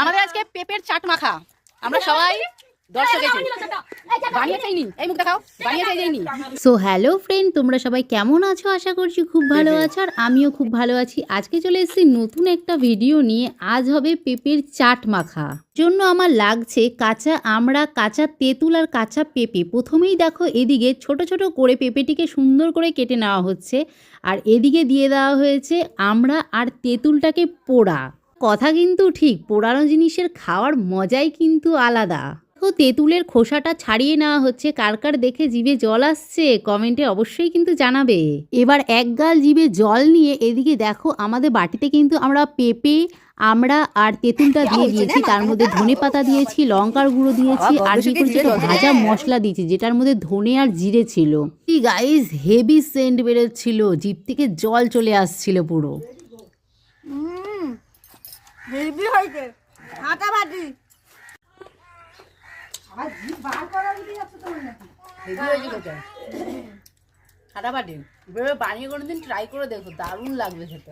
আমাদের আজকে পেঁপের চাট মাখা, আমরা সবাই সো হ্যালো ফ্রেন্ড, তোমরা সবাই কেমন আছো? আশা করছি খুব ভালো আছো, আর আমিও খুব ভালো আছি। আজকে চলে এসেছি নতুন একটা ভিডিও নিয়ে। আজ হবে পেঁপের চাট মাখা। জন্য আমার লাগছে কাঁচা আমড়া, কাঁচা তেঁতুল আর কাঁচা পেঁপে। প্রথমেই দেখো এদিকে ছোট ছোট করে পেঁপেটিকে সুন্দর করে কেটে নেওয়া হচ্ছে, আর এদিকে দিয়ে দেওয়া হয়েছে আমড়া আর তেঁতুলটাকে পোড়া। কথা কিন্তু ঠিক, পোড়ানো জিনিসের খাওয়ার মজাই কিন্তু আলাদা। তো তেঁতুলের খোসাটা ছাড়িয়ে নেওয়া হচ্ছে। কার কার দেখে জিভে জল আসছে কমেন্টে অবশ্যই কিন্তু জানাবে। এবার এক গাল জিভে জল নিয়ে এদিকে দেখো আমাদের বাটিতে কিন্তু আমরা পেঁপে, আমড়া আর তেঁতুলটা দিয়ে দিয়েছি। তার মধ্যে ধনে পাতা দিয়েছি, লঙ্কার গুঁড়ো দিয়েছি, আর কি করেছি ভাজা মশলা দিয়েছি, যেটার মধ্যে ধনে আর জিরে ছিল। কি গাইস, হেভি সেন্ট বেরোচ্ছিল, জিভ থেকে জল চলে আসছিল পুরো। হেভি হইছে ফাটাফাটি। আবার জিভ বার করা উঠে যাচ্ছে তোমার নাকি? হেভি হয়েছে কোথায় ফাটাফাটি। এভাবে বানিয়ে কোনোদিন ট্রাই করে দেখো, দারুণ লাগবে খেতে।